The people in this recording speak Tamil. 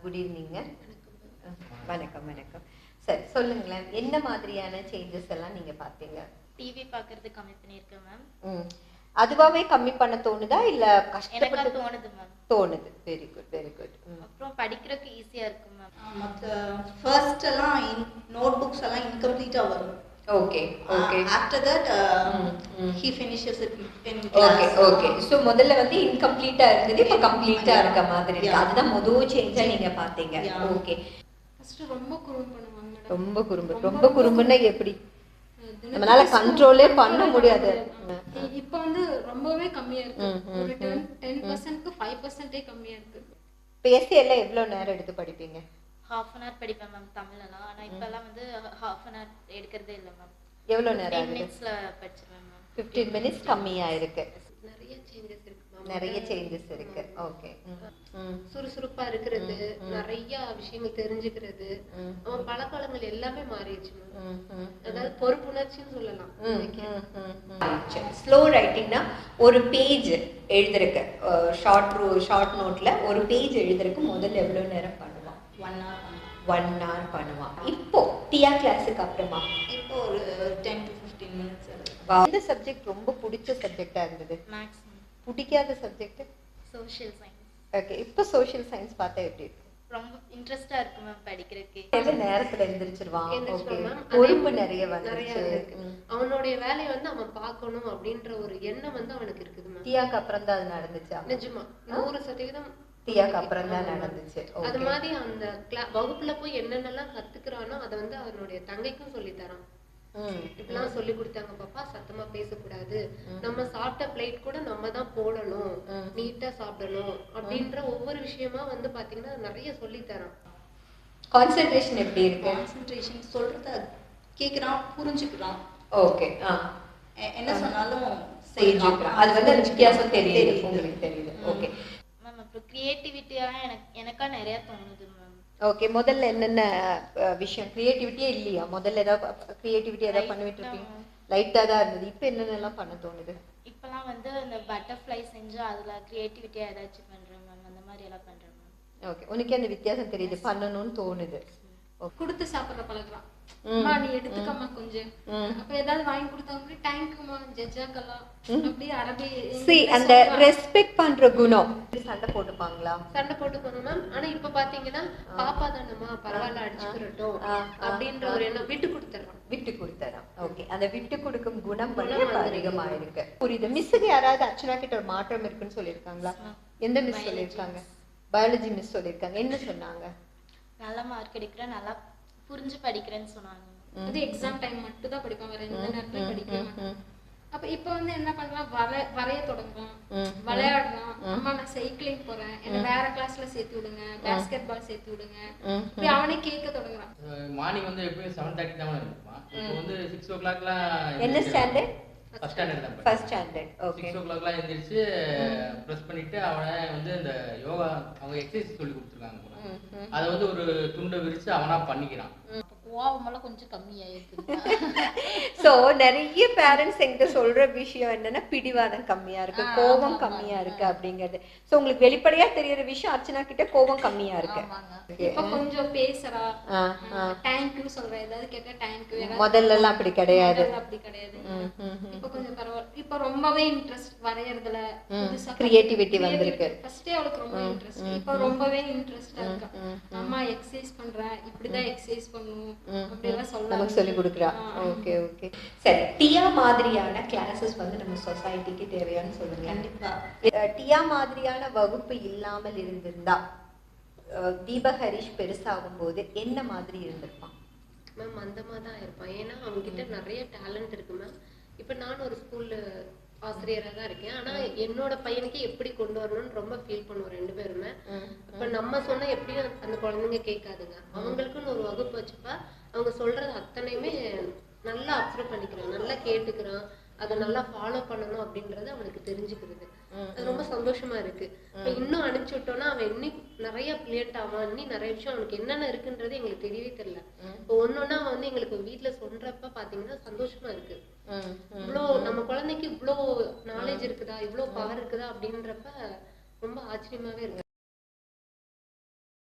Good evening. வணக்கம் வணக்கம். சரி சொல்லுங்களேன், என்ன மாதிரியான சேஞ்சஸ் எல்லாம் நீங்க பார்த்தீங்க? டிவி பார்க்கறது கம்மி பண்ணியிருக்கேன் மேம். அதுவாவே கம்மி பண்ண தோணுதா இல்ல கஷ்டப்பட்டு? தோணுது மேம். தோணுது. Very good very good. அப்புறம் படிக்கிறதுக்கு ஈஸியா இருக்கு மேம். மத்த ஃபர்ஸ்ட் எல்லாம் நோட் புக்ஸ் எல்லாம் இன்கம்ப்ளீட்டா வரும். Okay okay. After that he finishes it in class. Okay okay. So முதல்ல வந்து இன்கம்ப்ளீட்டா இருந்தது, இப்ப கம்ப்ளீட்டா இருக்க மாதிரி இருக்கு. அதுதான் முதல் சேஞ்சா நீங்க பாத்தீங்க. ஓகே. ஃபர்ஸ்ட் ரொம்ப குறும்பு பண்ணுவாங்க மேடம். ரொம்ப குறும்புன்னா எப்படி? நம்மளால கண்ட்ரோலே பண்ண முடியாது. இப்போ வந்து ரொம்பவே கம்மியா இருக்கு. ஒரு 10%க்கு 5%ஏ கம்மியா இருக்கு. பேசி எல்லாம் எவ்வளவு நேரம் எடுத்து படிப்பீங்க? half an hour படிப்பேன் மேம் தமிழ்லாம். ஆனா இப்பெல்லாம் வந்து half an hour எடுக்கிறதே இல்ல மேம். எவ்வளவு நேரம் ஆகுது? 15 மினிட்ஸ்ல படிச்சிருவேன் மேம். 15 மினிட்ஸ் கம்மியா இருக்கு. நிறைய சேஞ்சஸ் இருக்கு மேம். நிறைய சேஞ்சஸ் இருக்கு. ஓகே. சுறுசுறுப்பா இருக்கிறது, நிறைய விஷயங்கள் தெரிஞ்சுக்கிறது, அவன் பழக்கவழக்கங்கள் எல்லாமே மாறிடுச்சு மேம். அதாவது பொறுப்புணர்ச்சின்னு சொல்லலாம். ஸ்லோ ரைட்டிங்னா ஒரு பேஜ் எழுதுறதுக்கு, ஷார்ட் நோட்ல ஒரு பேஜ் எழுதுறதுக்கு முதல்ல எவ்வளவு நேரம் பண்ணுவான்? 1 hour பண்ணுவான். இப்போ டியா கிளாஸுக்கு அப்புறமா இப்போ ஒரு 10 to 15 minutes. எந்த சப்ஜெக்ட் ரொம்ப பிடிச்ச சப்ஜெக்டா இருந்தது? மேக்ஸ். பிடிக்காத சப்ஜெக்ட்? Social science. ஓகே. இப்போ சோஷியல் சயின்ஸ் பார்த்தா எப்படி இருக்கு? ரொம்ப இன்ட்ரெஸ்டா இருக்கு மேம் படிக்கிறதுக்கு. எந்த நேரத்துல எந்திரிச்சிருவான்? ஓகே. பொறுப்பு நிறைய வந்துருச்சு. அவனுடைய வேலையை வந்து அவன் பார்க்கணும் அப்படின்ற ஒரு எண்ணம் வந்து அவனுக்கு இருக்குது மேம். டியாக்கு அப்புறம் தான் அது நடந்துச்சா? நிஜமா 100% டியாக்கு அப்புறம் தான் நடந்துச்சு. அது மாதிரி அந்த வகுப்புல போய் என்னென்னலாம் கத்துக்கிறானோ அதை வந்து அவனுடைய தங்கைக்கும் சொல்லி தரான். இப்பெல்லாம் சொல்லி கொடுத்தாங்க பாப்பா, சத்தமா பேசக்கூடாது, நம்ம சாப்பிட்ட பிளேட் கூட நம்ம தான் போடணும், நீட்டா சாப்பிடணும் அப்படின்ற ஒவ்வொரு விஷயமா வந்து பாத்தீங்கன்னா நிறைய சொல்லி தரான். கான்சென்ட்ரேஷன் எப்படி இருக்கு? கான்சென்ட்ரேஷன் சொல்றத கேக்குறான், புரிஞ்சுக்கிறான். ஓகே. என்ன சொன்னாலும் செய்யறான். அது வந்து வித்தியாசம் தெரியுது, உங்களுக்கு தெரியுது. Okay ma'am. அப்புறம் கிரியேட்டிவிட்டியா எனக்கா நிறைய தோணுது மேம். ஓகே. முதல்ல என்னென்ன விஷயம்? கிரியேட்டிவிட்டியே இல்லையா? முதல்ல ஏதாவது கிரியேட்டிவிட்டி ஏதாவது பண்ணிட்டு இருப்பீங்க? லைட்டா தான் இருந்தது. இப்போ என்னென்னலாம் பண்ண தோணுது? இப்பெல்லாம் வந்து அந்த பட்டர்ஃப்ளை செஞ்சு அதுல கிரியேட்டிவிட்டியா ஏதாச்சும் பண்றேன் மேம். அந்த மாதிரி எல்லாம் பண்றேன் மேம். ஓகே. உனக்கு அந்த வித்தியாசம் தெரியுது, பண்ணணும்னு தோணுது. கொடுத்து சாப்பிடுற பழக்கலாம். அம்மா நீ எடுத்துக்கம்மா கொஞ்சம், அப்ப ஏதாவது வாங்கி கொடுத்தாங்க தேங்க்யூமா ஜெஜாக்கெல்லாம் அப்படி அரபி அந்த ரெஸ்பெக்ட் பண்ற குணம். சண்டை போட்டுப்பாங்களா? சண்டை போட்டுப்பாங்க மேம். ஆனா இப்ப பாத்தீங்கன்னா பாப்பா தானம்மா பரவாயில்ல அடிச்சுக்கிறட்டும் அப்படின்ற ஒரு எண்ணம் விட்டு கொடுத்துறான். ஓகே. அந்த விட்டு கொடுக்கும் குணம் வந்து அதிகமா இருக்கு. புரியுது. மிஸ்ஸுக்கு யாராவது அர்ச்சனா கிட்ட ஒரு மாற்றம் இருக்குன்னு சொல்லியிருக்காங்களா? எந்த மிஸ் சொல்லியிருக்காங்க? பயாலஜி மிஸ் சொல்லியிருக்காங்க. என்ன சொன்னாங்க? நல்ல மார்க் எடுக்கிறேன், நல்லா புரிஞ்சு படிக்கிறேன்னு சொன்னாங்க. அது எக்ஸாம் டைம் மட்டும் தான் படிப்பாங்க, வேற எந்த நேரத்துலயும் படிக்க மாட்டாங்க. அப்ப இப்ப வந்து என்ன பண்றான், வரைய தொடங்குறான், விளையாடுறான். அம்மா நான் சைக்கிளிங் போறேன், என்ன வேற கிளாஸ்ல சேர்த்து விடுங்க, பாஸ்கெட் பால் சேர்த்து விடுங்க, இப்படி அவனே கேட்க தொடங்குறான். மார்னிங் வந்து எப்பவுமே 7:30 தான் இருப்பான். இப்போ வந்து 6 o'clockலாம் என்ன ஸ்டாண்டர்ட்? ஃபர்ஸ்ட் ஸ்டாண்டர்ட் தான். First standard. ஓகே. 6 o'clockலாம் எந்திரிச்சு ப்ரெஸ் பண்ணிட்டு அவனை வந்து இந்த யோகா அவங்க எக்ஸசைஸ் சொல்லி கொடுத்துருக்காங்க. அதை வந்து ஒரு துண்டை விரிச்சு அவனா பண்ணிக்கிறான். கோவமெல்லாம் கொஞ்சம் கம்மியாயிருக்கு. சோ நிறைய பேரண்ட்ஸ் என்கிட்ட சொல்ற விஷயம் என்னன்னா பிடிவாதம் கம்மியா இருக்கு, கோபம் கம்மியா இருக்கு அப்படிங்கிறது. சோ உங்களுக்கு வெளிப்படையா தெரியற விஷயம் அர்ச்சனா கிட்ட கோபம் கம்மியா இருக்கு. இப்ப கொஞ்சம் பேசுறா, தேங்க்யூ சொல்றா, ஏதாவது கேட்டா தேங்க்யூ. முதல்ல எல்லாம் அப்படி கிடையாது. இப்ப கொஞ்சம் பரவாயில்ல. இப்ப ரொம்பவே இன்ட்ரெஸ்ட் வரையறதுல, கிரியேட்டிவிட்டி வந்திருக்கு. ஃபர்ஸ்டே அவளுக்கு ரொம்ப இன்ட்ரெஸ்ட், இப்ப ரொம்பவே இன்ட்ரெஸ்டா இருக்கா. அம்மா எக்ஸசைஸ் பண்றேன், இப்படிதான் எக்ஸசைஸ் பண்ணணும் நமக்கு சொல்லி கொடுக்குறா. Okay okay. சரி, டியா மாதிரியான கிளாஸஸ் வந்து நம்ம சொசைட்டிக்கு தேவையான்னு சொல்லுங்க. கண்டிப்பா. டியா மாதிரியான வகுப்பு இல்லாமல் இருந்திருந்தா தீபஹரிஷ் பெருசாகும் போது என்ன மாதிரி இருந்திருப்பான்? மேம் அந்தமா தான் இருப்பான். ஏன்னா அவன்கிட்ட நிறைய டேலண்ட் இருக்கு மேம். இப்ப நான் ஒரு ஸ்கூல்ல ஆசிரியரா தான் இருக்கேன். ஆனா என்னோட பையனுக்கு எப்படி கொண்டு வரணும்னு ரொம்ப ஃபீல் பண்ணுவோம் ரெண்டு பேருமே. இப்ப நம்ம சொன்னா எப்படியும் அந்த குழந்தைங்க கேட்காதுங்க. அவங்களுக்குன்னு ஒரு வகுப்பு வச்சுப்பா, அவங்க சொல்றது அத்தனையுமே நல்லா அப்சர்வ் பண்ணிக்கிறான், நல்லா கேட்டுக்கிறான், அதை நல்லா ஃபாலோ பண்ணணும் அப்படின்றது அவனுக்கு தெரிஞ்சுக்கிறது. அது ரொம்ப சந்தோஷமா இருக்கு. இப்ப இன்னும் அனுப்பிச்சு விட்டோம்னா அவன் இன்னும் நிறைய பிளியண்ட் ஆவான். இன்னும் நிறைய விஷயம் அவனுக்கு என்னென்ன இருக்குன்றது எங்களுக்கு தெரியவே தெரியல. இப்போ ஒன்னொன்னா வந்து எங்களுக்கு வீட்டுல சொல்றப்ப பாத்தீங்கன்னா சந்தோஷமா இருக்கு. இவ்வளோ நம்ம குழந்தைக்கு இவ்வளோ நாலேஜ் இருக்குதா, இவ்வளோ பவர் இருக்குதா அப்படின்றப்ப ரொம்ப ஆச்சரியமாவே இருக்கு.